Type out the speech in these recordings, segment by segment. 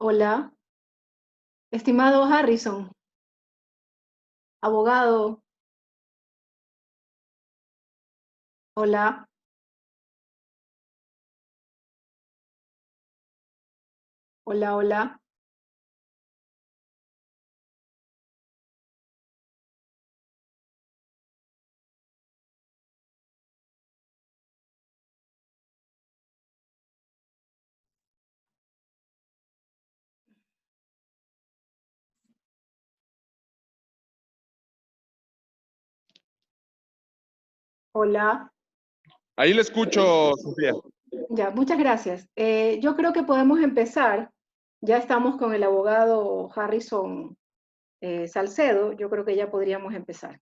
Hola, estimado Harrison, abogado. Hola, hola, hola, hola. Ahí le escucho, Sofía. Ya, muchas gracias. Yo creo que podemos empezar. Ya estamos con el abogado Harrison Salcedo. Yo creo que ya podríamos empezar.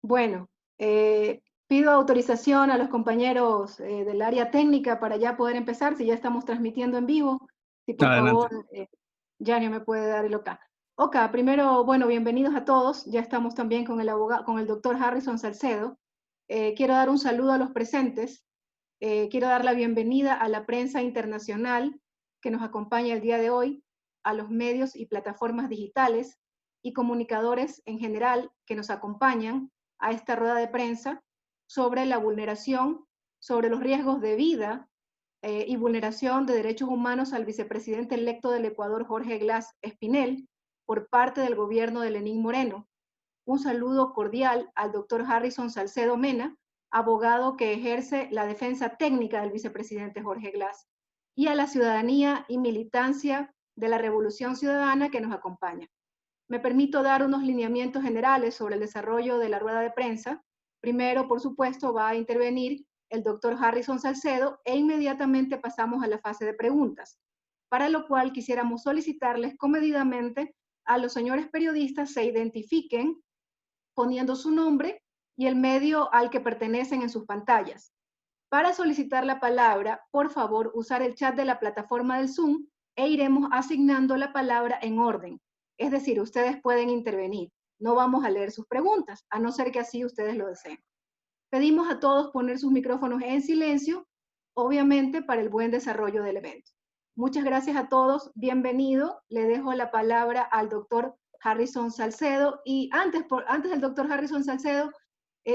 Bueno, pido autorización a los compañeros del área técnica para ya poder empezar, si ya estamos transmitiendo en vivo. Si por Adelante. favor, Janio me puede dar el OK. OK, primero, bueno, bienvenidos a todos. Ya estamos también con el abogado, con el doctor Harrison Salcedo. Quiero dar un saludo a los presentes. Quiero dar la bienvenida a la prensa internacional que nos acompaña el día de hoy, a los medios y plataformas digitales y comunicadores en general que nos acompañan a esta rueda de prensa sobre la vulneración, sobre los riesgos de vida y vulneración de derechos humanos al vicepresidente electo del Ecuador, Jorge Glass Espinel, por parte del gobierno de Lenín Moreno. Un saludo cordial al doctor Harrison Salcedo Mena, abogado que ejerce la defensa técnica del vicepresidente Jorge Glass, y a la ciudadanía y militancia de la Revolución Ciudadana que nos acompaña. Me permito dar unos lineamientos generales sobre el desarrollo de la rueda de prensa. Primero, por supuesto, va a intervenir el doctor Harrison Salcedo e inmediatamente pasamos a la fase de preguntas, para lo cual quisiéramos solicitarles comedidamente a los señores periodistas se identifiquen poniendo su nombre y el medio al que pertenecen en sus pantallas. Para solicitar la palabra, por favor, usar el chat de la plataforma del Zoom e iremos asignando la palabra en orden. Es decir, ustedes pueden intervenir. No vamos a leer sus preguntas, a no ser que así ustedes lo deseen. Pedimos a todos poner sus micrófonos en silencio, obviamente para el buen desarrollo del evento. Muchas gracias a todos. Bienvenido. Le dejo la palabra al doctor Harrison Salcedo. Y antes del doctor Harrison Salcedo,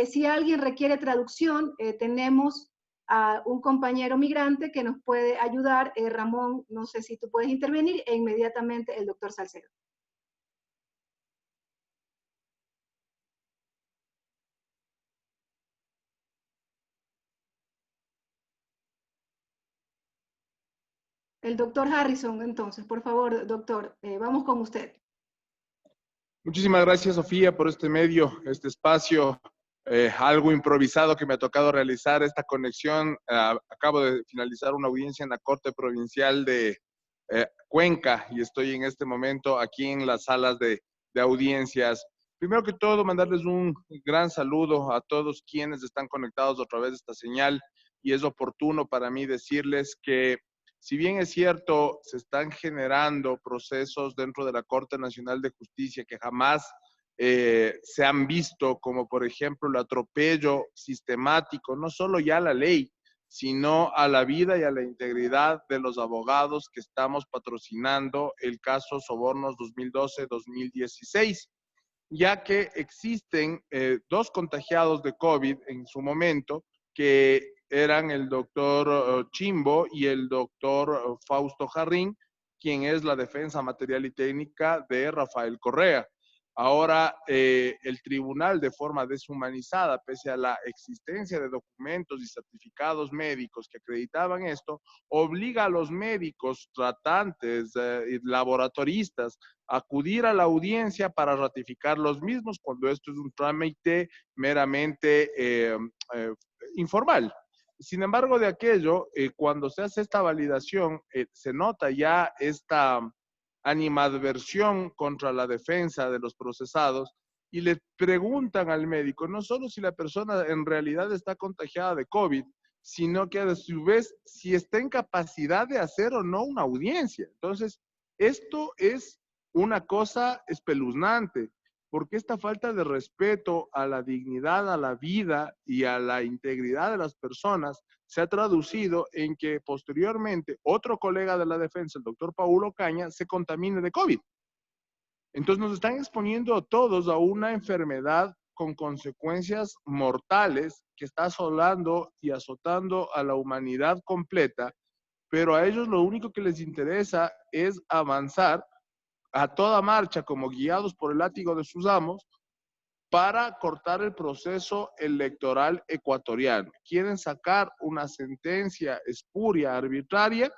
si alguien requiere traducción, tenemos a un compañero migrante que nos puede ayudar. Ramón, no sé si tú puedes intervenir e inmediatamente el doctor Salcedo. El doctor Harrison, entonces, por favor, doctor, vamos con usted. Muchísimas gracias, Sofía, por este medio, este espacio, algo improvisado que me ha tocado realizar esta conexión. Acabo de finalizar una audiencia en la Corte Provincial de Cuenca y estoy en este momento aquí en las salas de audiencias. Primero que todo, mandarles un gran saludo a todos quienes están conectados a través de esta señal y es oportuno para mí decirles que si bien es cierto, se están generando procesos dentro de la Corte Nacional de Justicia que jamás se han visto, como por ejemplo el atropello sistemático, no solo ya a la ley, sino a la vida y a la integridad de los abogados que estamos patrocinando el caso Sobornos 2012-2016, ya que existen dos contagiados de COVID en su momento que eran el doctor Chimbo y el doctor Fausto Jarrín, quien es la defensa material y técnica de Rafael Correa. Ahora, el tribunal, de forma deshumanizada, pese a la existencia de documentos y certificados médicos que acreditaban esto, obliga a los médicos, tratantes, laboratoristas, a acudir a la audiencia para ratificar los mismos, cuando esto es un trámite meramente informal. Sin embargo, de aquello, cuando se hace esta validación, se nota ya esta animadversión contra la defensa de los procesados y le preguntan al médico no solo si la persona en realidad está contagiada de COVID, sino que a su vez si está en capacidad de hacer o no una audiencia. Entonces, esto es una cosa espeluznante, porque esta falta de respeto a la dignidad, a la vida y a la integridad de las personas se ha traducido en que posteriormente otro colega de la defensa, el doctor Paulo Caña, se contamine de COVID. Entonces nos están exponiendo a todos a una enfermedad con consecuencias mortales que está asolando y azotando a la humanidad completa, pero a ellos lo único que les interesa es avanzar a toda marcha como guiados por el látigo de sus amos para cortar el proceso electoral ecuatoriano. Quieren sacar una sentencia espuria, arbitraria,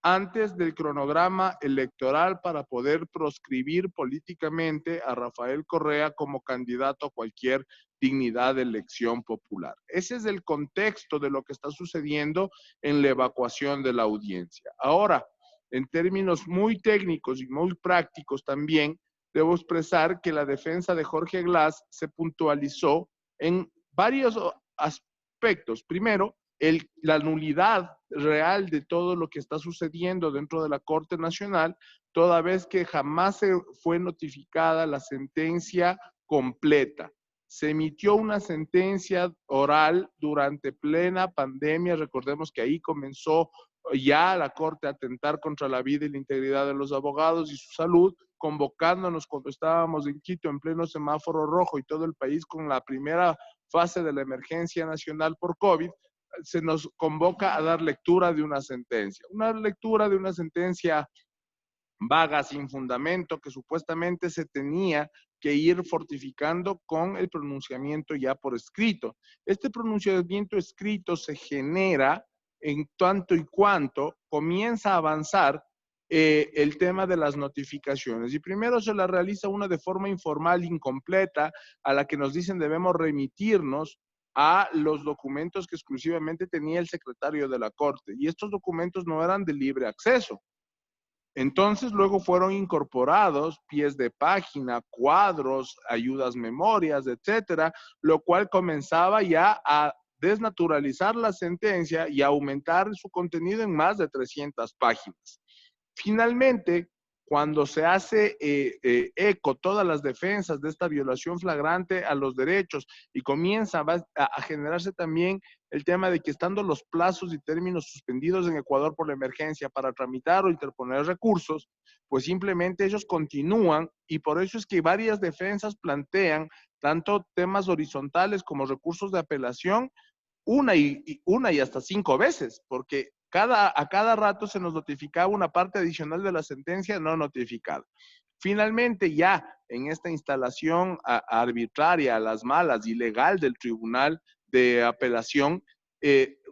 antes del cronograma electoral para poder proscribir políticamente a Rafael Correa como candidato a cualquier dignidad de elección popular. Ese es el contexto de lo que está sucediendo en la evacuación de la audiencia. Ahora, en términos muy técnicos y muy prácticos también, debo expresar que la defensa de Jorge Glass se puntualizó en varios aspectos. Primero, la nulidad real de todo lo que está sucediendo dentro de la Corte Nacional, toda vez que jamás se fue notificada la sentencia completa. Se emitió una sentencia oral durante plena pandemia. Recordemos que ahí comenzó ya la Corte a atentar contra la vida y la integridad de los abogados y su salud, convocándonos cuando estábamos en Quito en pleno semáforo rojo y todo el país con la primera fase de la emergencia nacional por COVID. Se nos convoca a dar lectura de una sentencia vaga, sin fundamento, que supuestamente se tenía que ir fortificando con el pronunciamiento ya por escrito. Este pronunciamiento escrito se genera en tanto y cuanto comienza a avanzar el tema de las notificaciones. Y primero se la realiza una de forma informal, incompleta, a la que nos dicen debemos remitirnos a los documentos que exclusivamente tenía el secretario de la Corte. Y estos documentos no eran de libre acceso. Entonces luego fueron incorporados pies de página, cuadros, ayudas memorias, etcétera, lo cual comenzaba ya a desnaturalizar la sentencia y a aumentar su contenido en más de 300 páginas. Finalmente, cuando se hace eco todas las defensas de esta violación flagrante a los derechos y comienza a generarse también el tema de que estando los plazos y términos suspendidos en Ecuador por la emergencia para tramitar o interponer recursos, pues simplemente ellos continúan y por eso es que varias defensas plantean tanto temas horizontales como recursos de apelación una y hasta 5 veces, porque a cada rato se nos notificaba una parte adicional de la sentencia no notificada. Finalmente, ya en esta instalación arbitraria, a las malas, ilegal del Tribunal de Apelación,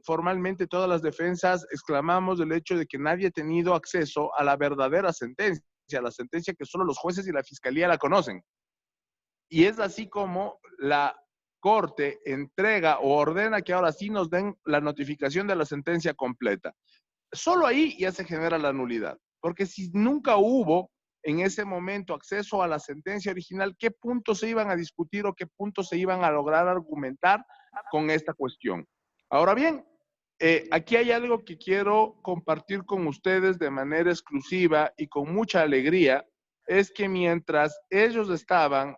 formalmente todas las defensas exclamamos del hecho de que nadie ha tenido acceso a la verdadera sentencia, la sentencia que solo los jueces y la fiscalía la conocen. Y es así como la Corte entrega o ordena que ahora sí nos den la notificación de la sentencia completa. Solo ahí ya se genera la nulidad, porque si nunca hubo en ese momento acceso a la sentencia original, ¿qué puntos se iban a discutir o qué puntos se iban a lograr argumentar con esta cuestión? Ahora bien, aquí hay algo que quiero compartir con ustedes de manera exclusiva y con mucha alegría, es que mientras ellos estaban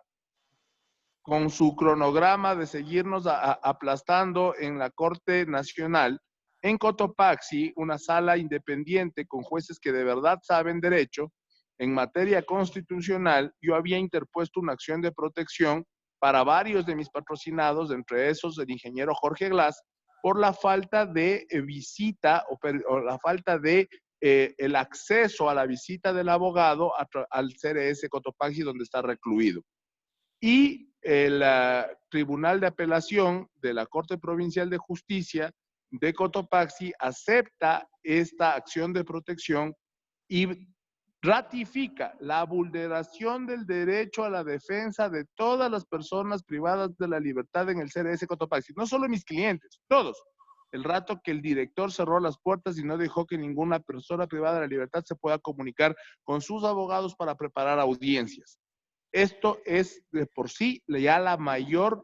con su cronograma de seguirnos aplastando en la Corte Nacional, en Cotopaxi, una sala independiente con jueces que de verdad saben derecho, en materia constitucional, yo había interpuesto una acción de protección para varios de mis patrocinados, entre esos el ingeniero Jorge Glass, por la falta de visita o la falta de el acceso a la visita del abogado al CRS Cotopaxi donde está recluido. Y el Tribunal de Apelación de la Corte Provincial de Justicia de Cotopaxi acepta esta acción de protección y ratifica la vulneración del derecho a la defensa de todas las personas privadas de la libertad en el CRS Cotopaxi. No solo mis clientes, todos. El rato que el director cerró las puertas y no dejó que ninguna persona privada de la libertad se pueda comunicar con sus abogados para preparar audiencias. Esto es de por sí ya la mayor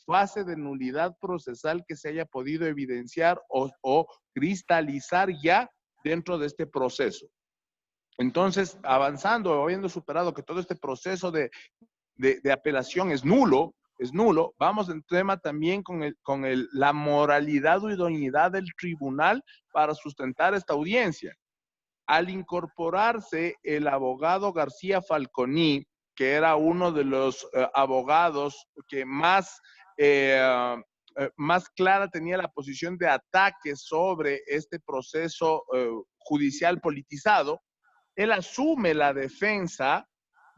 fase de nulidad procesal que se haya podido evidenciar o cristalizar ya dentro de este proceso. Entonces, avanzando, habiendo superado que todo este proceso de de apelación es nulo, vamos en tema también con la moralidad o idoneidad del tribunal para sustentar esta audiencia. Al incorporarse el abogado García Falconi, que era uno de los abogados que más clara tenía la posición de ataque sobre este proceso judicial politizado, él asume la defensa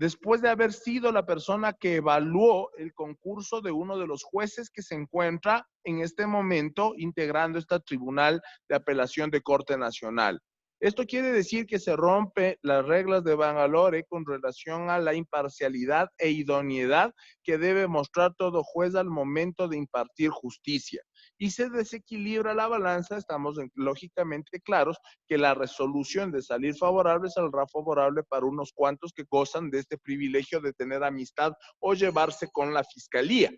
después de haber sido la persona que evaluó el concurso de uno de los jueces que se encuentra en este momento integrando este tribunal de apelación de Corte Nacional. Esto quiere decir que se rompe las reglas de Bangalore con relación a la imparcialidad e idoneidad que debe mostrar todo juez al momento de impartir justicia. Y se desequilibra la balanza, estamos lógicamente claros que la resolución de salir favorable saldrá favorable para unos cuantos que gozan de este privilegio de tener amistad o llevarse con la fiscalía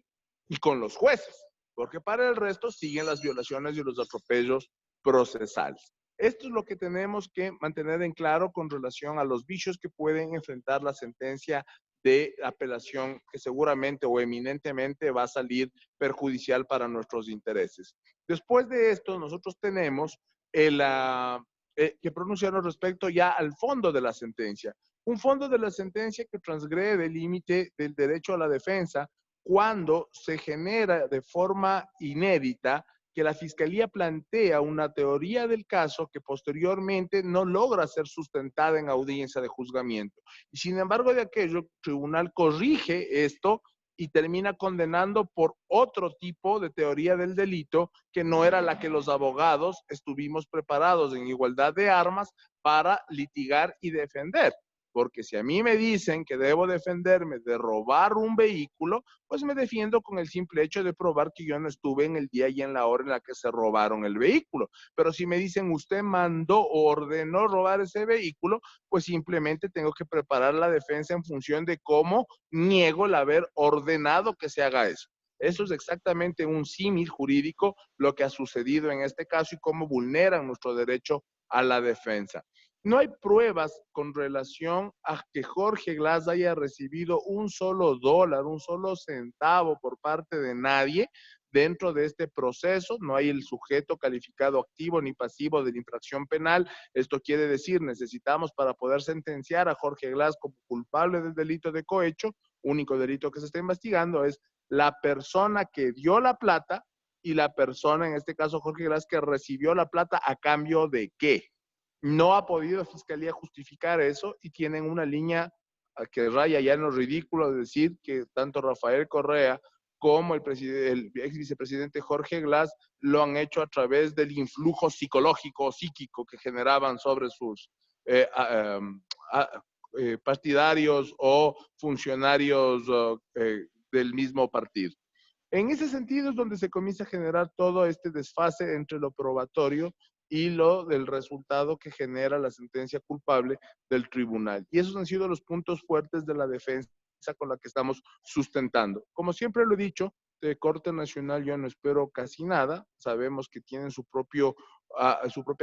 y con los jueces, porque para el resto siguen las violaciones y los atropellos procesales. Esto es lo que tenemos que mantener en claro con relación a los vicios que pueden enfrentar la sentencia de apelación que seguramente o eminentemente va a salir perjudicial para nuestros intereses. Después de esto, nosotros tenemos que pronunciarnos respecto ya al fondo de la sentencia. Un fondo de la sentencia que transgrede el límite del derecho a la defensa cuando se genera de forma inédita que la Fiscalía plantea una teoría del caso que posteriormente no logra ser sustentada en audiencia de juzgamiento. Y sin embargo de aquello, el tribunal corrige esto y termina condenando por otro tipo de teoría del delito que no era la que los abogados estuvimos preparados en igualdad de armas para litigar y defender. Porque si a mí me dicen que debo defenderme de robar un vehículo, pues me defiendo con el simple hecho de probar que yo no estuve en el día y en la hora en la que se robaron el vehículo. Pero si me dicen usted mandó o ordenó robar ese vehículo, pues simplemente tengo que preparar la defensa en función de cómo niego el haber ordenado que se haga eso. Eso es exactamente un símil jurídico lo que ha sucedido en este caso y cómo vulneran nuestro derecho a la defensa. No hay pruebas con relación a que Jorge Glass haya recibido un solo dólar, un solo centavo por parte de nadie dentro de este proceso. No hay el sujeto calificado activo ni pasivo de la infracción penal. Esto quiere decir, necesitamos para poder sentenciar a Jorge Glass como culpable del delito de cohecho, único delito que se está investigando es la persona que dio la plata y la persona, en este caso Jorge Glass, que recibió la plata a cambio de ¿qué? No ha podido Fiscalía justificar eso y tienen una línea que raya ya en lo ridículo de decir que tanto Rafael Correa como el ex vicepresidente Jorge Glass lo han hecho a través del influjo psicológico o psíquico que generaban sobre sus partidarios o funcionarios del mismo partido. En ese sentido es donde se comienza a generar todo este desfase entre lo probatorio y lo del resultado que genera la sentencia culpable del tribunal. Y esos han sido los puntos fuertes de la defensa con la que estamos sustentando. Como siempre lo he dicho, de Corte Nacional yo no espero casi nada. Sabemos que tienen su propia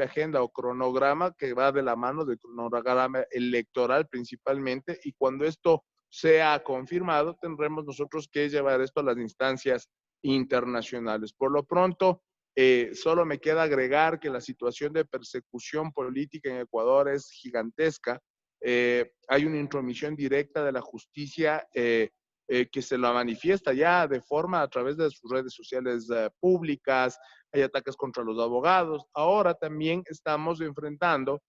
agenda o cronograma que va de la mano del cronograma electoral principalmente, y cuando esto sea confirmado, tendremos nosotros que llevar esto a las instancias internacionales. Por lo pronto, solo me queda agregar que la situación de persecución política en Ecuador es gigantesca. Hay una intromisión directa de la justicia que se la manifiesta ya de forma a través de sus redes sociales públicas, hay ataques contra los abogados. Ahora también estamos enfrentando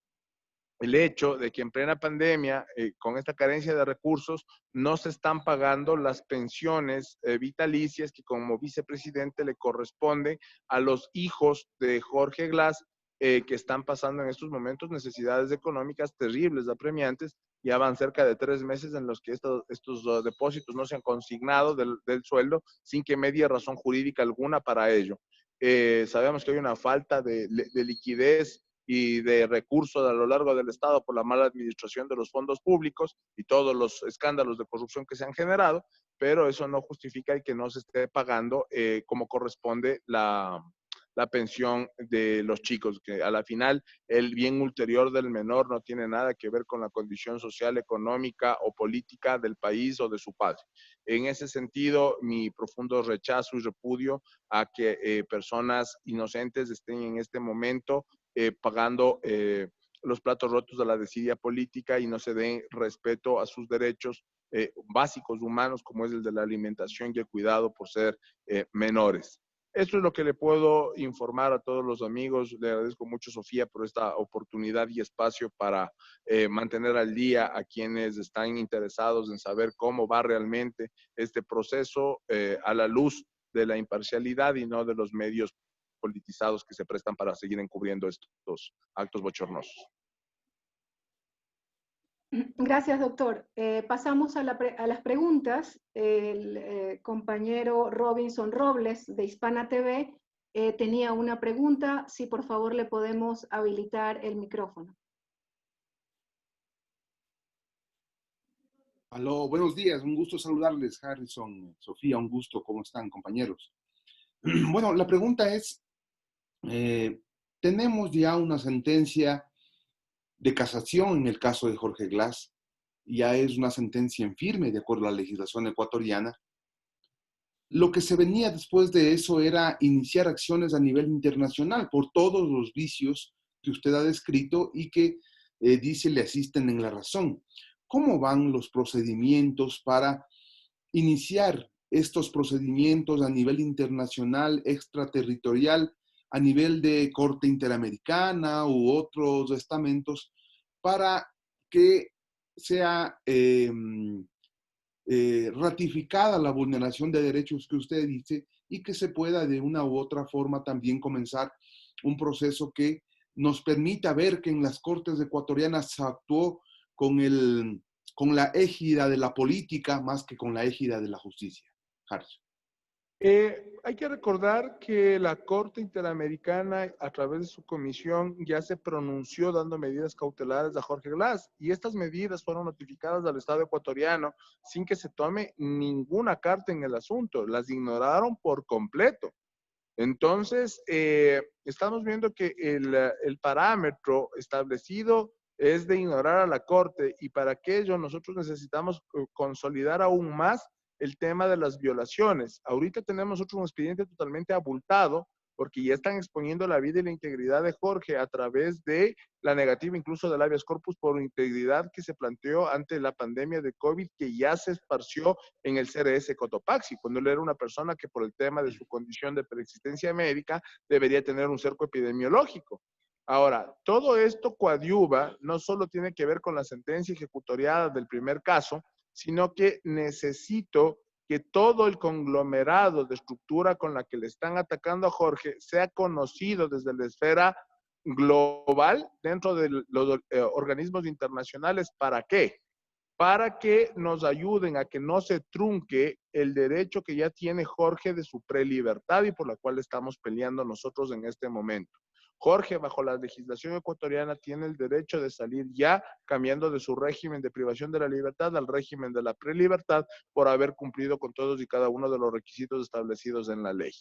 el hecho de que en plena pandemia, con esta carencia de recursos, no se están pagando las pensiones vitalicias que como vicepresidente le corresponde a los hijos de Jorge Glass, que están pasando en estos momentos necesidades económicas terribles, apremiantes. Ya van cerca de 3 meses en los que estos depósitos no se han consignado del sueldo sin que medie razón jurídica alguna para ello. Sabemos que hay una falta de liquidez y de recursos a lo largo del Estado por la mala administración de los fondos públicos y todos los escándalos de corrupción que se han generado, pero eso no justifica el que no se esté pagando como corresponde la pensión de los chicos, que a la final el bien ulterior del menor no tiene nada que ver con la condición social, económica o política del país o de su padre. En ese sentido, mi profundo rechazo y repudio a que personas inocentes estén en este momento pagando los platos rotos de la desidia política y no se den respeto a sus derechos básicos humanos, como es el de la alimentación y el cuidado por ser menores. Esto es lo que le puedo informar a todos los amigos. Le agradezco mucho, Sofía, por esta oportunidad y espacio para mantener al día a quienes están interesados en saber cómo va realmente este proceso a la luz de la imparcialidad y no de los medios politizados que se prestan para seguir encubriendo estos actos bochornosos. Gracias, doctor. Pasamos a las preguntas. El compañero Robinson Robles de Hispana TV tenía una pregunta. Si por favor le podemos habilitar el micrófono. Aló, buenos días, un gusto saludarles, Harrison, Sofía, un gusto, ¿cómo están, compañeros? Bueno, la pregunta es, tenemos ya una sentencia de casación en el caso de Jorge Glass, ya es una sentencia en firme de acuerdo a la legislación ecuatoriana. Lo que se venía después de eso era iniciar acciones a nivel internacional por todos los vicios que usted ha descrito y que dice le asisten en la razón. ¿Cómo van los procedimientos para iniciar estos procedimientos a nivel internacional, extraterritorial, a nivel de Corte Interamericana u otros estamentos, para que sea ratificada la vulneración de derechos que usted dice y que se pueda de una u otra forma también comenzar un proceso que nos permita ver que en las Cortes ecuatorianas se actuó con la égida de la política más que con la égida de la justicia? Harrison. Hay que recordar que la Corte Interamericana, a través de su comisión, ya se pronunció dando medidas cautelares a Jorge Glass, y estas medidas fueron notificadas al Estado ecuatoriano sin que se tome ninguna carta en el asunto. Las ignoraron por completo. Entonces, estamos viendo que el parámetro establecido es de ignorar a la Corte, y para aquello nosotros necesitamos consolidar aún más el tema de las violaciones. Ahorita tenemos nosotros un expediente totalmente abultado porque ya están exponiendo la vida y la integridad de Jorge a través de la negativa incluso del habeas corpus por integridad que se planteó ante la pandemia de COVID, que ya se esparció en el CRS Cotopaxi, cuando él era una persona que por el tema de su condición de preexistencia médica debería tener un cerco epidemiológico. Ahora, todo esto coadyuva, no solo tiene que ver con la sentencia ejecutoriada del primer caso, sino que necesito que todo el conglomerado de estructura con la que le están atacando a Jorge sea conocido desde la esfera global dentro de los organismos internacionales. ¿Para qué? Para que nos ayuden a que no se trunque el derecho que ya tiene Jorge de su prelibertad y por la cual estamos peleando nosotros en este momento. Jorge, bajo la legislación ecuatoriana, tiene el derecho de salir ya cambiando de su régimen de privación de la libertad al régimen de la prelibertad por haber cumplido con todos y cada uno de los requisitos establecidos en la ley.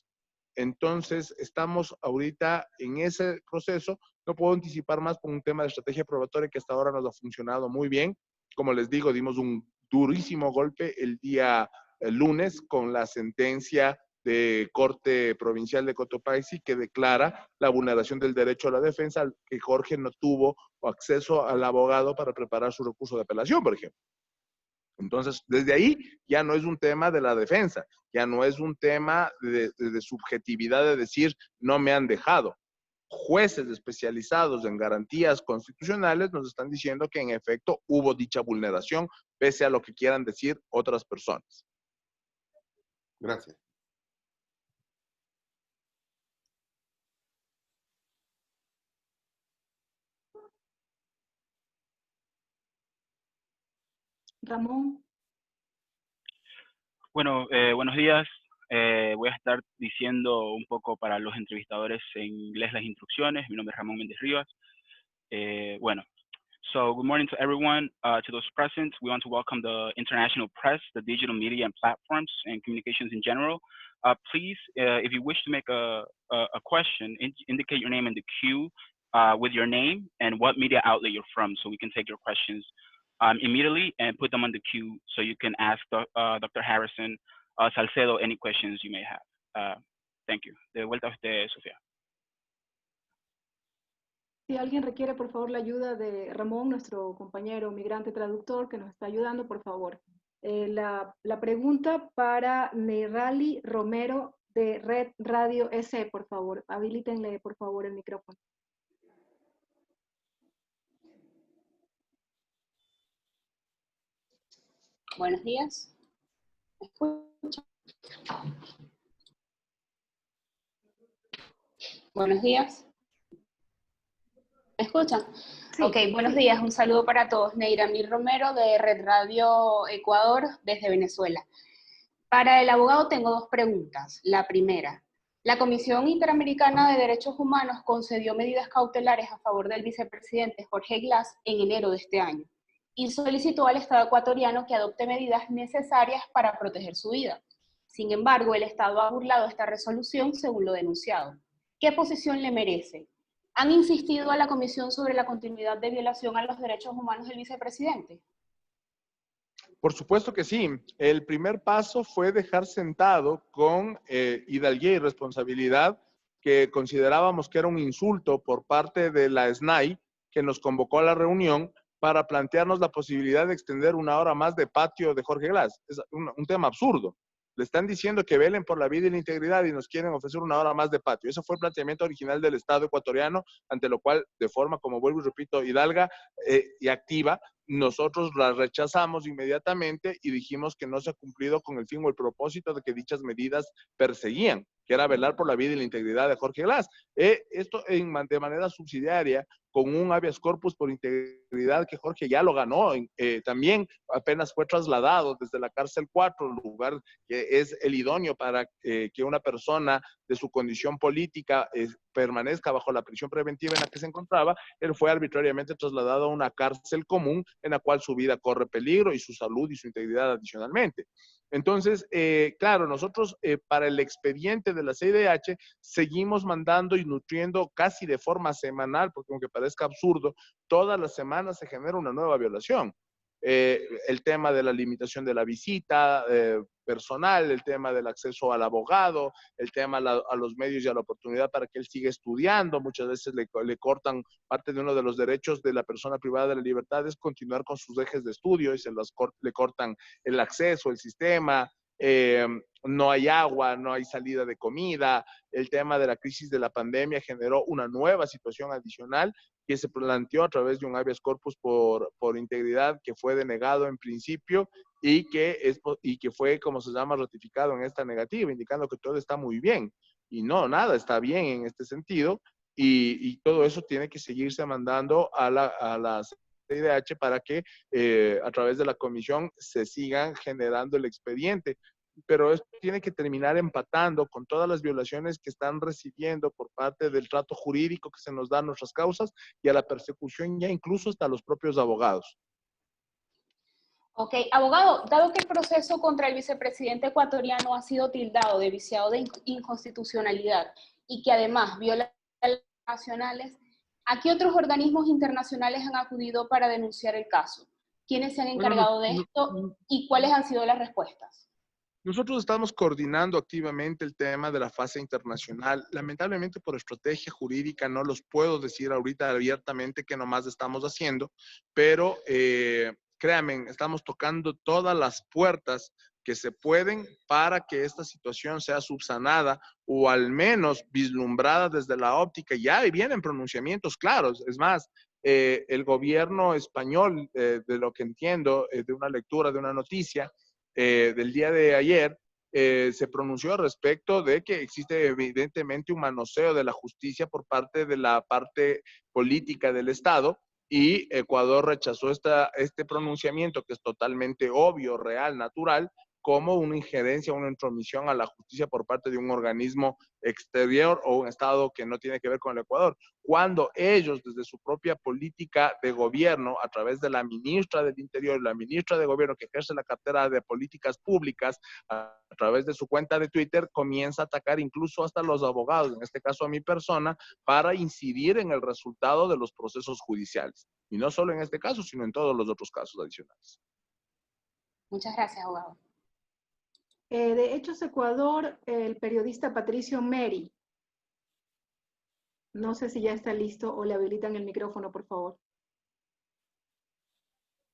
Entonces, estamos ahorita en ese proceso. No puedo anticipar más por un tema de estrategia probatoria que hasta ahora nos ha funcionado muy bien. Como les digo, dimos un durísimo golpe el día lunes con la sentencia de Corte Provincial de Cotopaxi que declara la vulneración del derecho a la defensa, que Jorge no tuvo acceso al abogado para preparar su recurso de apelación, por ejemplo. Entonces, desde ahí ya no es un tema de la defensa, ya no es un tema de subjetividad de decir no me han dejado. Jueces especializados en garantías constitucionales nos están diciendo que en efecto hubo dicha vulneración, pese a lo que quieran decir otras personas. Gracias. Ramón. Bueno, buenos días. Voy a estar diciendo un poco para los entrevistadores en inglés las instrucciones. Mi nombre es Ramón Méndez Rivas. Bueno, So good morning to everyone. To those present, we want to welcome the international press, the digital media and platforms, and communications in general. Please, if you wish to make a question, indicate your name in the queue with your name and what media outlet you're from, so we can take your questions immediately and put them on the queue so you can ask Dr. Harrison Salcedo any questions you may have. Thank you. De vuelta a usted, Sofía. Si alguien requiere, por favor, la ayuda de Ramón, nuestro compañero migrante traductor, que nos está ayudando, por favor. La pregunta para Neirali Romero de Red Radio SE, por favor. Habilítenle, por favor, el micrófono. Buenos días. ¿Me escuchan? Buenos días. ¿Me escuchan? Sí, Ok, buenos sí. días. Un saludo para todos. Neirali Romero de Red Radio Ecuador desde Venezuela. Para el abogado tengo dos preguntas. La primera, la Comisión Interamericana de Derechos Humanos concedió medidas cautelares a favor del vicepresidente Jorge Glass en enero de este año y solicitó al Estado ecuatoriano que adopte medidas necesarias para proteger su vida. Sin embargo, el Estado ha burlado esta resolución según lo denunciado. ¿Qué posición le merece? ¿Han insistido a la Comisión sobre la continuidad de violación a los derechos humanos del vicepresidente? Por supuesto que sí. El primer paso fue dejar sentado con hidalguía y responsabilidad que considerábamos que era un insulto por parte de la SNAI, que nos convocó a la reunión para plantearnos la posibilidad de extender una hora más de patio de Jorge Glass. Es un tema absurdo. Le están diciendo que velen por la vida y la integridad y nos quieren ofrecer una hora más de patio. Ese fue el planteamiento original del Estado ecuatoriano, ante lo cual, de forma, como vuelvo y repito, hidalga y activa, nosotros la rechazamos inmediatamente y dijimos que no se ha cumplido con el fin o el propósito de que dichas medidas perseguían, que era velar por la vida y la integridad de Jorge Glass. Esto de manera subsidiaria, con un habeas corpus por integridad que Jorge ya lo ganó, también apenas fue trasladado desde la cárcel 4, lugar que es el idóneo para que una persona de su condición política permanezca bajo la prisión preventiva en la que se encontraba. Él fue arbitrariamente trasladado a una cárcel común en la cual su vida corre peligro y su salud y su integridad adicionalmente. Entonces, claro, nosotros para el expediente de la CIDH seguimos mandando y nutriendo casi de forma semanal, porque aunque parezca absurdo, todas las semanas se genera una nueva violación. El tema de la limitación de la visita personal, el tema del acceso al abogado, el tema a los medios y a la oportunidad para que él siga estudiando. Muchas veces le cortan parte de uno de los derechos de la persona privada de la libertad, es continuar con sus ejes de estudio y le cortan el acceso, el sistema. No hay agua, no hay salida de comida. El tema de la crisis de la pandemia generó una nueva situación adicional que se planteó a través de un habeas corpus por integridad que fue denegado en principio y que fue, como se llama, ratificado en esta negativa, indicando que todo está muy bien. Y no, nada está bien en este sentido y todo eso tiene que seguirse mandando a la CIDH para que a través de la comisión se sigan generando el expediente. Pero esto tiene que terminar empatando con todas las violaciones que están recibiendo por parte del trato jurídico que se nos da a nuestras causas y a la persecución ya incluso hasta los propios abogados. Ok, abogado, dado que el proceso contra el vicepresidente ecuatoriano ha sido tildado de viciado de inconstitucionalidad y que además viola las leyes nacionales, ¿a qué otros organismos internacionales han acudido para denunciar el caso? ¿Quiénes se han encargado de esto y cuáles han sido las respuestas? Nosotros estamos coordinando activamente el tema de la fase internacional. Lamentablemente por estrategia jurídica no los puedo decir ahorita abiertamente qué nomás estamos haciendo, pero créanme, estamos tocando todas las puertas que se pueden para que esta situación sea subsanada o al menos vislumbrada desde la óptica. Ya vienen pronunciamientos claros. Es más, el gobierno español, de lo que entiendo, de una lectura, de una noticia, del día de ayer, se pronunció respecto de que existe evidentemente un manoseo de la justicia por parte de la parte política del Estado y Ecuador rechazó este pronunciamiento que es totalmente obvio, real, natural como una injerencia, una intromisión a la justicia por parte de un organismo exterior o un Estado que no tiene que ver con el Ecuador. Cuando ellos, desde su propia política de gobierno, a través de la ministra del Interior, la ministra de Gobierno que ejerce la cartera de políticas públicas, a través de su cuenta de Twitter, comienza a atacar incluso hasta los abogados, en este caso a mi persona, para incidir en el resultado de los procesos judiciales. Y no solo en este caso, sino en todos los otros casos adicionales. Muchas gracias, abogado. De Hechos Ecuador, el periodista Patricio Meri. No sé si ya está listo o le habilitan el micrófono, por favor.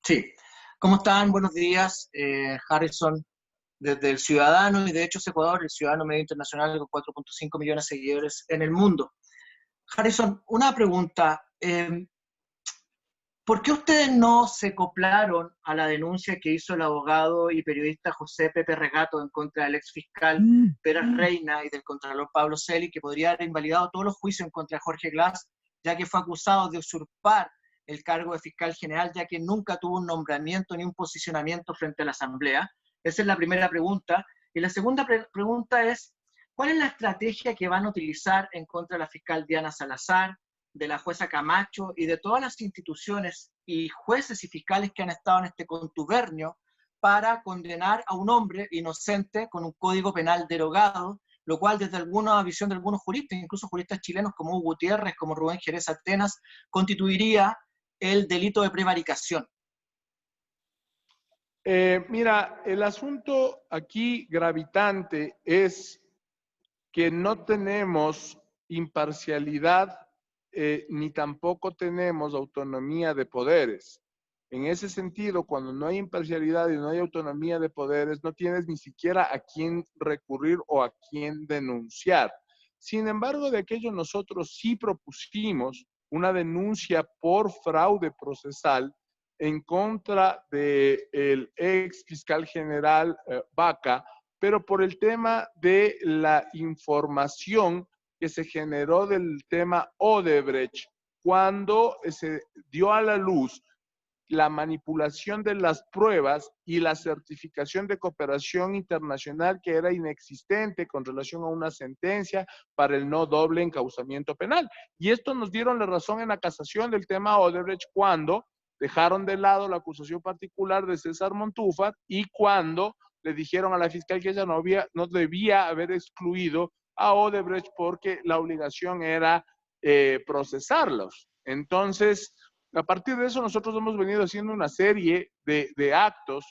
Sí. ¿Cómo están? Buenos días. Harrison, desde El Ciudadano y de Hechos Ecuador, el Ciudadano Medio Internacional con 4.5 millones de seguidores en el mundo. Harrison, una pregunta. ¿Por qué ustedes no se acoplaron a la denuncia que hizo el abogado y periodista José Pepe Regato en contra del exfiscal Pérez Reina y del contralor Pablo Celi, que podría haber invalidado todos los juicios en contra de Jorge Glass, ya que fue acusado de usurpar el cargo de fiscal general, ya que nunca tuvo un nombramiento ni un posicionamiento frente a la Asamblea? Esa es la primera pregunta. Y la segunda pregunta es, ¿cuál es la estrategia que van a utilizar en contra de la fiscal Diana Salazar, de la jueza Camacho y de todas las instituciones y jueces y fiscales que han estado en este contubernio para condenar a un hombre inocente con un código penal derogado, lo cual desde alguna visión de algunos juristas, incluso juristas chilenos como Hugo Gutiérrez, como Rubén Jerez Atenas, constituiría el delito de prevaricación? Mira, el asunto aquí gravitante es que no tenemos imparcialidad ni tampoco tenemos autonomía de poderes. En ese sentido, cuando no hay imparcialidad y no hay autonomía de poderes, no tienes ni siquiera a quién recurrir o a quién denunciar. Sin embargo, de aquello nosotros sí propusimos una denuncia por fraude procesal en contra del ex fiscal general Vaca, pero por el tema de la información que se generó del tema Odebrecht, cuando se dio a la luz la manipulación de las pruebas y la certificación de cooperación internacional que era inexistente con relación a una sentencia para el no doble encauzamiento penal. Y esto nos dieron la razón en la casación del tema Odebrecht cuando dejaron de lado la acusación particular de César Montúfar y cuando le dijeron a la fiscal que ella no debía haber excluido a Odebrecht porque la obligación era procesarlos. Entonces, a partir de eso nosotros hemos venido haciendo una serie de actos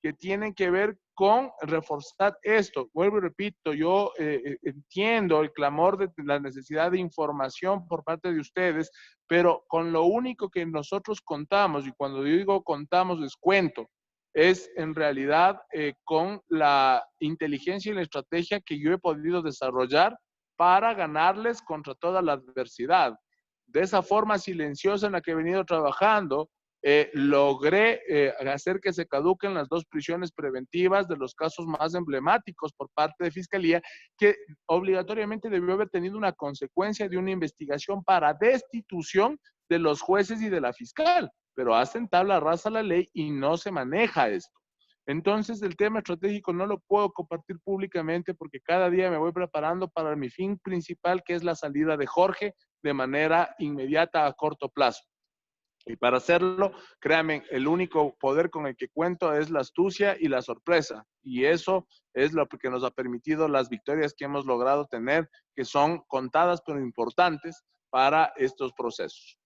que tienen que ver con reforzar esto. Vuelvo y repito, yo entiendo el clamor de la necesidad de información por parte de ustedes, pero con lo único que nosotros contamos, y cuando yo digo contamos les cuento, es en realidad con la inteligencia y la estrategia que yo he podido desarrollar para ganarles contra toda la adversidad. De esa forma silenciosa en la que he venido trabajando, logré hacer que se caduquen las 2 prisiones preventivas de los casos más emblemáticos por parte de Fiscalía, que obligatoriamente debió haber tenido una consecuencia de una investigación para destitución de los jueces y de la fiscal, pero hacen tabla rasa la ley y no se maneja esto. Entonces, el tema estratégico no lo puedo compartir públicamente porque cada día me voy preparando para mi fin principal, que es la salida de Jorge de manera inmediata a corto plazo. Y para hacerlo, créanme, el único poder con el que cuento es la astucia y la sorpresa. Y eso es lo que nos ha permitido las victorias que hemos logrado tener, que son contadas pero importantes para estos procesos.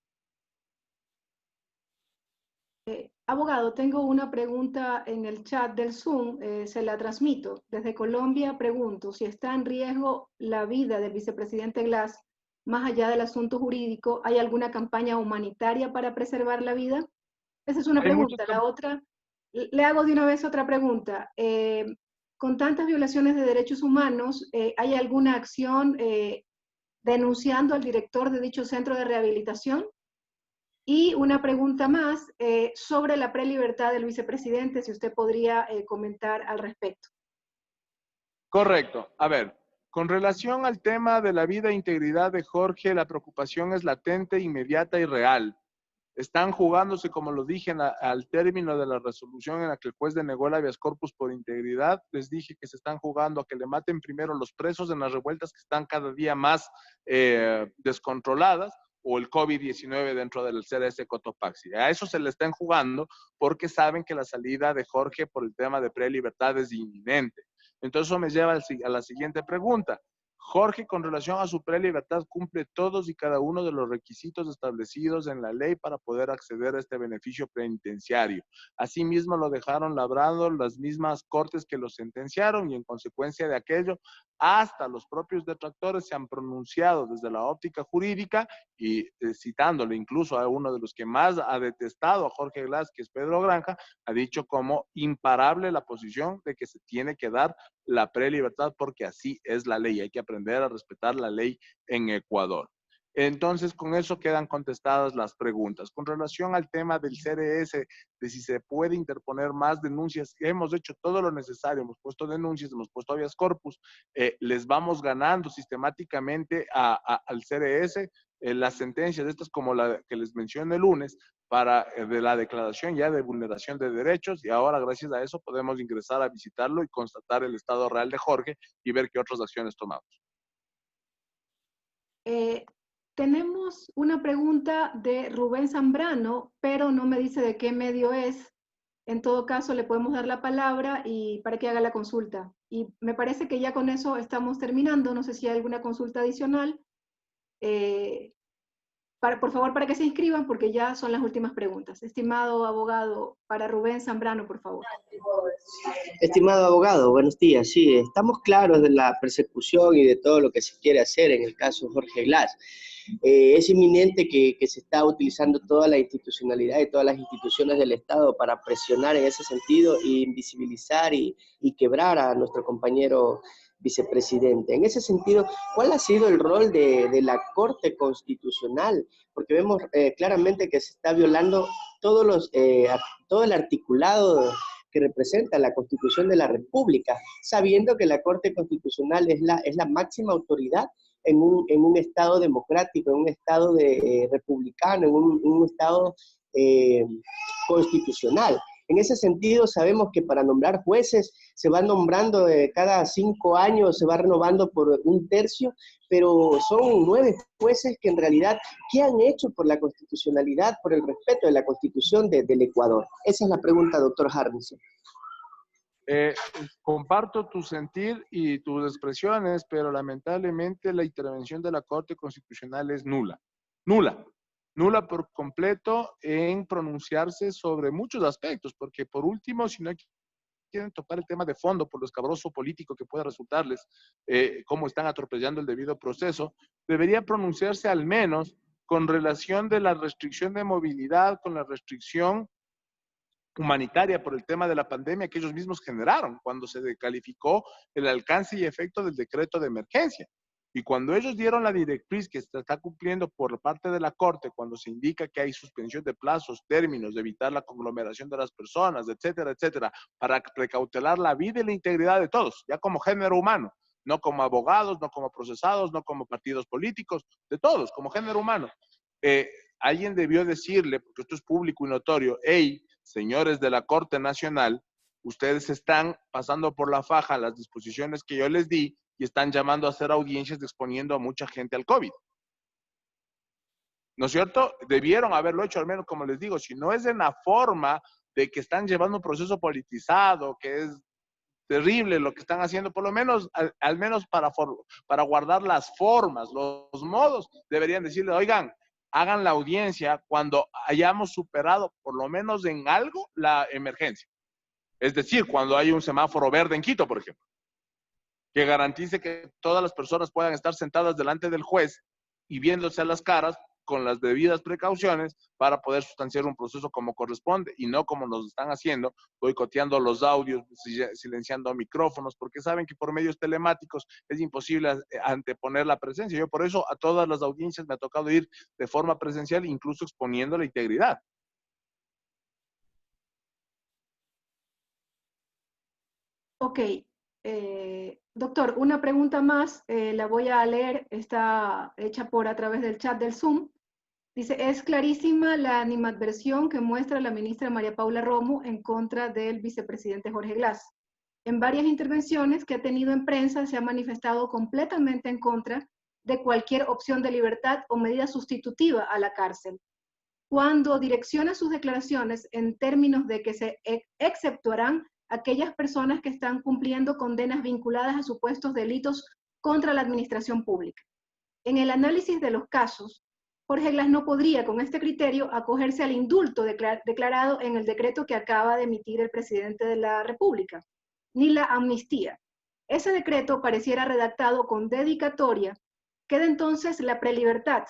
Abogado, tengo una pregunta en el chat del Zoom, se la transmito. Desde Colombia pregunto si está en riesgo la vida del vicepresidente Glass, más allá del asunto jurídico, ¿hay alguna campaña humanitaria para preservar la vida? Esa es una pregunta. La otra, le hago de una vez otra pregunta. Con tantas violaciones de derechos humanos, ¿hay alguna acción denunciando al director de dicho centro de rehabilitación? Y una pregunta más sobre la prelibertad del vicepresidente, si usted podría comentar al respecto. Correcto. A ver, con relación al tema de la vida e integridad de Jorge, la preocupación es latente, inmediata y real. Están jugándose, como lo dije, al término de la resolución en la que el juez denegó el habeas corpus por integridad. Les dije que se están jugando a que le maten primero los presos en las revueltas que están cada día más descontroladas, o el COVID-19 dentro del CRS Cotopaxi. A eso se le están jugando porque saben que la salida de Jorge por el tema de prelibertad es inminente. Entonces eso me lleva a la siguiente pregunta. Jorge, con relación a su prelibertad, cumple todos y cada uno de los requisitos establecidos en la ley para poder acceder a este beneficio penitenciario. Asimismo, lo dejaron labrado las mismas cortes que lo sentenciaron, y en consecuencia de aquello, hasta los propios detractores se han pronunciado desde la óptica jurídica y citándole incluso a uno de los que más ha detestado a Jorge Glass, que es Pedro Granja, ha dicho como imparable la posición de que se tiene que dar la prelibertad porque así es la ley. Hay que aprender a respetar la ley en Ecuador. Entonces, con eso quedan contestadas las preguntas. Con relación al tema del CRS, de si se puede interponer más denuncias, hemos hecho todo lo necesario, hemos puesto denuncias, hemos puesto habeas corpus, les vamos ganando sistemáticamente al CRS. Las sentencias de estas, como la que les mencioné el lunes, de la declaración ya de vulneración de derechos, y ahora gracias a eso podemos ingresar a visitarlo y constatar el estado real de Jorge y ver qué otras acciones tomamos. Tenemos una pregunta de Rubén Zambrano, pero no me dice de qué medio es. En todo caso, le podemos dar la palabra y para que haga la consulta. Y me parece que ya con eso estamos terminando. No sé si hay alguna consulta adicional. Por favor, para que se inscriban, porque ya son las últimas preguntas. Estimado abogado, para Rubén Zambrano, por favor. Estimado abogado, buenos días. Sí, estamos claros de la persecución y de todo lo que se quiere hacer en el caso Jorge Glass. Es inminente que se está utilizando toda la institucionalidad y todas las instituciones del Estado para presionar en ese sentido e invisibilizar y quebrar a nuestro compañero vicepresidente. En ese sentido, ¿cuál ha sido el rol de la Corte Constitucional? Porque vemos claramente que se está violando todo el articulado que representa la Constitución de la República, sabiendo que la Corte Constitucional es la máxima autoridad en un Estado democrático, en un Estado republicano, en un Estado constitucional. En ese sentido, sabemos que para nombrar jueces se va nombrando cada 5 años, se va renovando por 1/3, pero son 9 jueces que en realidad, ¿qué han hecho por la constitucionalidad, por el respeto de la Constitución del Ecuador? Esa es la pregunta, doctor Harrison. Comparto tu sentir y tus expresiones, pero lamentablemente la intervención de la Corte Constitucional es nula. Nula por completo en pronunciarse sobre muchos aspectos, porque por último, si no quieren tocar el tema de fondo por lo escabroso político que pueda resultarles, cómo están atropellando el debido proceso, debería pronunciarse al menos con relación de la restricción de movilidad, con la restricción humanitaria por el tema de la pandemia que ellos mismos generaron cuando se calificó el alcance y efecto del decreto de emergencia. Y cuando ellos dieron la directriz que se está cumpliendo por parte de la Corte, cuando se indica que hay suspensión de plazos, términos, de evitar la conglomeración de las personas, etcétera, etcétera, para precautelar la vida y la integridad de todos, ya como género humano, no como abogados, no como procesados, no como partidos políticos, de todos, como género humano. Alguien debió decirle, porque esto es público y notorio, hey, señores de la Corte Nacional, ustedes están pasando por la faja las disposiciones que yo les di y están llamando a hacer audiencias exponiendo a mucha gente al COVID. ¿No es cierto? Debieron haberlo hecho, al menos como les digo, si no es en la forma de que están llevando un proceso politizado, que es terrible lo que están haciendo, por lo menos, al menos para guardar las formas, los modos, deberían decirle, oigan, hagan la audiencia cuando hayamos superado, por lo menos en algo, la emergencia. Es decir, cuando hay un semáforo verde en Quito, por ejemplo, que garantice que todas las personas puedan estar sentadas delante del juez y viéndose a las caras con las debidas precauciones para poder sustanciar un proceso como corresponde y no como nos están haciendo, boicoteando los audios, silenciando micrófonos, porque saben que por medios telemáticos es imposible anteponer la presencia. Yo por eso a todas las audiencias me ha tocado ir de forma presencial, incluso exponiendo la integridad. Ok. Doctor, una pregunta más, la voy a leer, está hecha a través del chat del Zoom. Dice, es clarísima la animadversión que muestra la ministra María Paula Romo en contra del vicepresidente Jorge Glass. En varias intervenciones que ha tenido en prensa se ha manifestado completamente en contra de cualquier opción de libertad o medida sustitutiva a la cárcel. Cuando direcciona sus declaraciones en términos de que se exceptuarán aquellas personas que están cumpliendo condenas vinculadas a supuestos delitos contra la administración pública. En el análisis de los casos, Jorge Glass no podría, con este criterio, acogerse al indulto declarado en el decreto que acaba de emitir el presidente de la República, ni la amnistía. Ese decreto pareciera redactado con dedicatoria, queda entonces la prelibertad,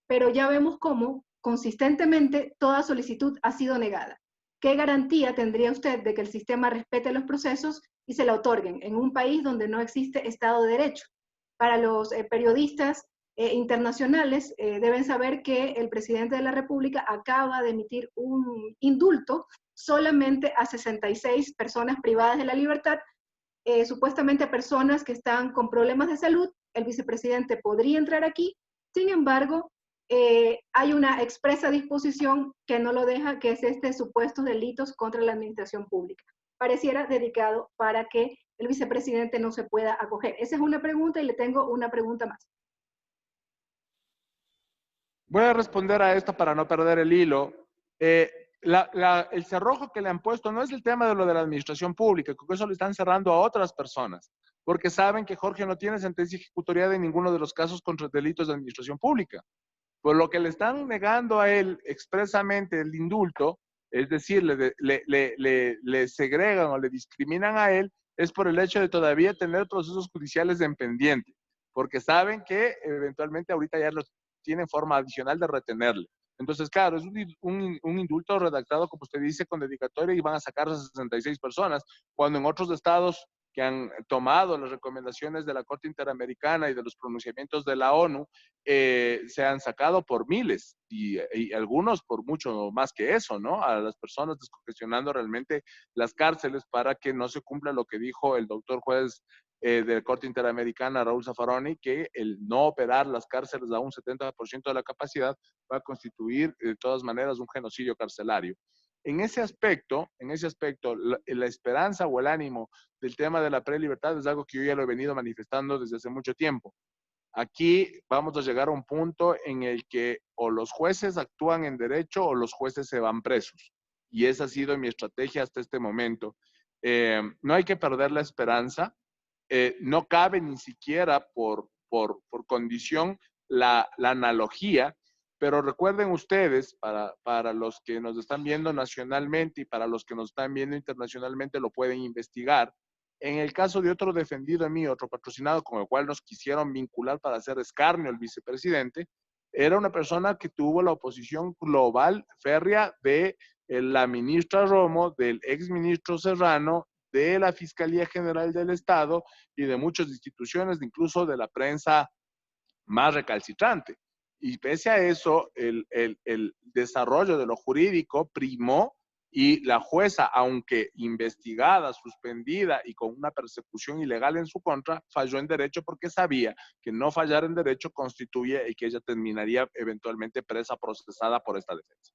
pero ya vemos cómo, consistentemente, toda solicitud ha sido negada. ¿Qué garantía tendría usted de que el sistema respete los procesos y se la otorguen en un país donde no existe Estado de Derecho? Para los periodistas internacionales deben saber que el presidente de la República acaba de emitir un indulto solamente a 66 personas privadas de la libertad, supuestamente personas que están con problemas de salud. El vicepresidente podría entrar aquí, sin embargo, hay una expresa disposición que no lo deja, que es supuestos delitos contra la administración pública. Pareciera dedicado para que el vicepresidente no se pueda acoger. Esa es una pregunta y le tengo una pregunta más. Voy a responder a esta para no perder el hilo. El cerrojo que le han puesto no es el tema de lo de la administración pública, con eso le están cerrando a otras personas, porque saben que Jorge no tiene sentencia ejecutoria de ninguno de los casos contra delitos de administración pública. Por lo que le están negando a él expresamente el indulto, es decir, le segregan o le discriminan a él, es por el hecho de todavía tener procesos judiciales en pendiente, porque saben que eventualmente ahorita ya los tienen forma adicional de retenerle. Entonces, claro, es un indulto redactado, como usted dice, con dedicatoria y van a sacar a 66 personas, cuando en otros estados que han tomado las recomendaciones de la Corte Interamericana y de los pronunciamientos de la ONU, se han sacado por miles y algunos por mucho más que eso, ¿no? A las personas descongestionando realmente las cárceles para que no se cumpla lo que dijo el doctor juez de la Corte Interamericana, Raúl Zaffaroni, que el no operar las cárceles a un 70% de la capacidad va a constituir de todas maneras un genocidio carcelario. En ese aspecto, la esperanza o el ánimo del tema de la prelibertad es algo que yo ya lo he venido manifestando desde hace mucho tiempo. Aquí vamos a llegar a un punto en el que o los jueces actúan en derecho o los jueces se van presos. Y esa ha sido mi estrategia hasta este momento. No hay que perder la esperanza. No cabe ni siquiera por condición la analogía, pero recuerden ustedes, para los que nos están viendo nacionalmente y para los que nos están viendo internacionalmente, lo pueden investigar. En el caso de otro defendido mío, otro patrocinado con el cual nos quisieron vincular para hacer escarnio al vicepresidente, era una persona que tuvo la oposición global férrea de la ministra Romo, del exministro Serrano, de la Fiscalía General del Estado y de muchas instituciones, incluso de la prensa más recalcitrante. Y pese a eso, el desarrollo de lo jurídico primó y la jueza, aunque investigada, suspendida y con una persecución ilegal en su contra, falló en derecho porque sabía que no fallar en derecho constituye y que ella terminaría eventualmente presa procesada por esta defensa.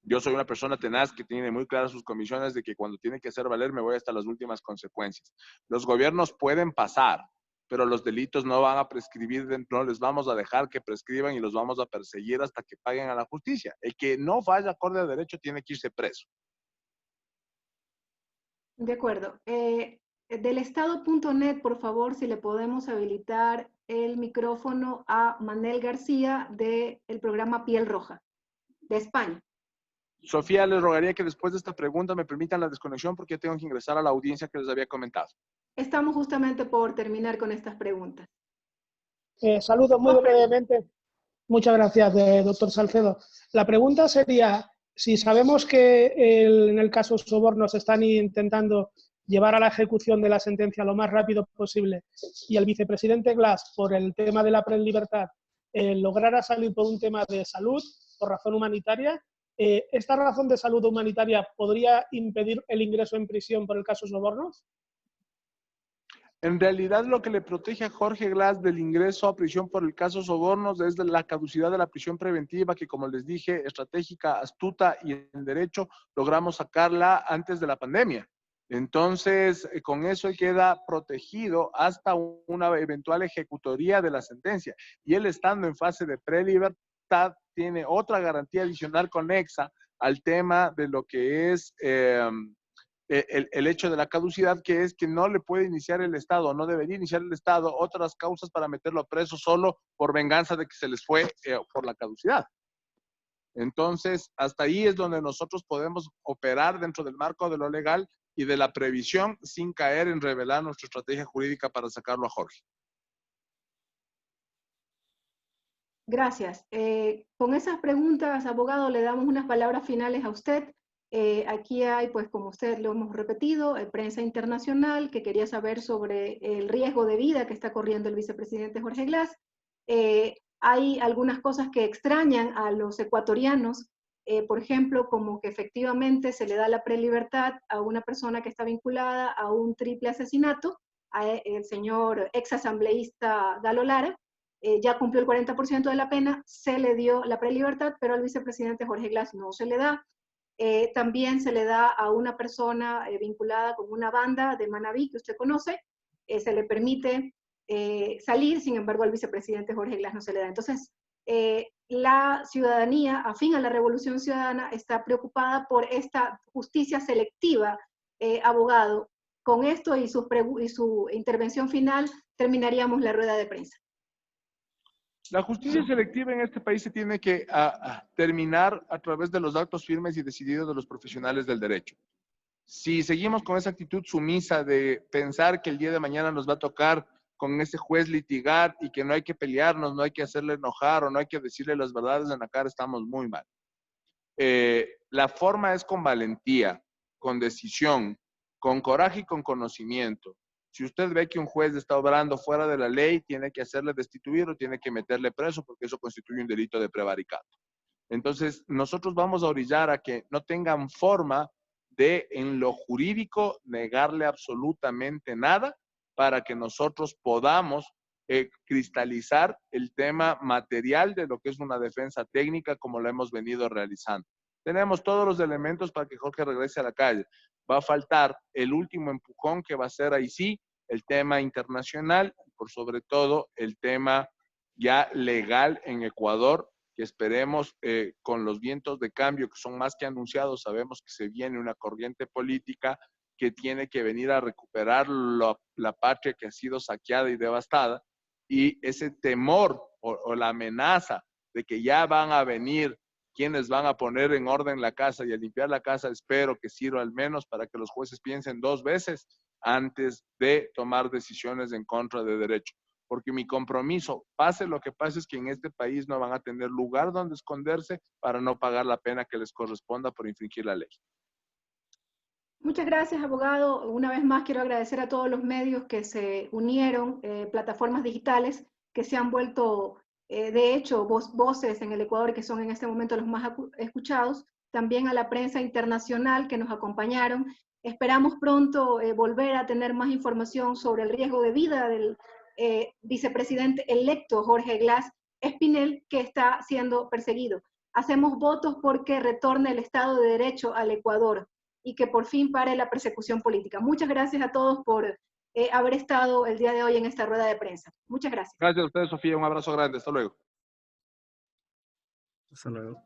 Yo soy una persona tenaz que tiene muy claras sus convicciones de que cuando tiene que hacer valer me voy hasta las últimas consecuencias. Los gobiernos pueden pasar, pero los delitos no van a prescribir, no les vamos a dejar que prescriban y los vamos a perseguir hasta que paguen a la justicia. El que no falla acorde a derecho tiene que irse preso. De acuerdo. Del estado.net, por favor, si le podemos habilitar el micrófono a Manel García del programa Piel Roja, de España. Sofía, les rogaría que después de esta pregunta me permitan la desconexión porque tengo que ingresar a la audiencia que les había comentado. Estamos justamente por terminar con estas preguntas. Saludos muy brevemente. Muchas gracias, doctor Salcedo. La pregunta sería, si sabemos que en el caso Sobornos están intentando llevar a la ejecución de la sentencia lo más rápido posible y el vicepresidente Glass, por el tema de la prelibertad, lograra salir por un tema de salud, por razón humanitaria, ¿esta razón de salud humanitaria podría impedir el ingreso en prisión por el caso Sobornos? En realidad, lo que le protege a Jorge Glass del ingreso a prisión por el caso Sobornos es la caducidad de la prisión preventiva, que, como les dije, estratégica, astuta y en derecho, logramos sacarla antes de la pandemia. Entonces, con eso él queda protegido hasta una eventual ejecutoría de la sentencia. Y él, estando en fase de prelibertad, tiene otra garantía adicional conexa al tema de lo que es el hecho de la caducidad, que es que no le puede iniciar el Estado, no debería iniciar el Estado otras causas para meterlo preso solo por venganza de que se les fue por la caducidad. Entonces, hasta ahí es donde nosotros podemos operar dentro del marco de lo legal y de la previsión sin caer en revelar nuestra estrategia jurídica para sacarlo a Jorge. Gracias. Con esas preguntas, abogado, le damos unas palabras finales a usted. Aquí hay, pues como usted lo hemos repetido, prensa internacional que quería saber sobre el riesgo de vida que está corriendo el vicepresidente Jorge Glass. Hay algunas cosas que extrañan a los ecuatorianos, por ejemplo, como que efectivamente se le da la prelibertad a una persona que está vinculada a un triple asesinato, el señor ex asambleísta Galo Lara. Ya cumplió el 40% de la pena, se le dio la prelibertad, pero al vicepresidente Jorge Glass no se le da. También se le da a una persona vinculada con una banda de Manabí que usted conoce, se le permite salir, sin embargo al vicepresidente Jorge Glass no se le da. Entonces, la ciudadanía, afín a la Revolución Ciudadana, está preocupada por esta justicia selectiva, abogado. Con esto y su intervención final terminaríamos la rueda de prensa. La justicia selectiva en este país se tiene que terminar a través de los actos firmes y decididos de los profesionales del derecho. Si seguimos con esa actitud sumisa de pensar que el día de mañana nos va a tocar con ese juez litigar y que no hay que pelearnos, no hay que hacerle enojar o no hay que decirle las verdades en la cara, estamos muy mal. La forma es con valentía, con decisión, con coraje y con conocimiento. Si usted ve que un juez está obrando fuera de la ley, tiene que hacerle destituir o tiene que meterle preso porque eso constituye un delito de prevaricato. Entonces, nosotros vamos a orillar a que no tengan forma de, en lo jurídico, negarle absolutamente nada para que nosotros podamos cristalizar el tema material de lo que es una defensa técnica como lo hemos venido realizando. Tenemos todos los elementos para que Jorge regrese a la calle. Va a faltar el último empujón que va a ser ahí sí el tema internacional, por sobre todo el tema ya legal en Ecuador, que esperemos con los vientos de cambio que son más que anunciados, sabemos que se viene una corriente política que tiene que venir a recuperar la patria que ha sido saqueada y devastada, y ese temor o la amenaza de que ya van a venir quienes van a poner en orden la casa y a limpiar la casa, espero que sirva al menos para que los jueces piensen dos veces antes de tomar decisiones en contra de derecho. Porque mi compromiso, pase lo que pase, es que en este país no van a tener lugar donde esconderse para no pagar la pena que les corresponda por infringir la ley. Muchas gracias, abogado. Una vez más quiero agradecer a todos los medios que se unieron, plataformas digitales que se han vuelto, de hecho, voces en el Ecuador que son en este momento los más escuchados. También a la prensa internacional que nos acompañaron. Esperamos pronto volver a tener más información sobre el riesgo de vida del vicepresidente electo Jorge Glass Espinel, que está siendo perseguido. Hacemos votos porque retorne el Estado de Derecho al Ecuador y que por fin pare la persecución política. Muchas gracias a todos por haber estado el día de hoy en esta rueda de prensa. Muchas gracias. Gracias a ustedes, Sofía. Un abrazo grande. Hasta luego. Hasta luego.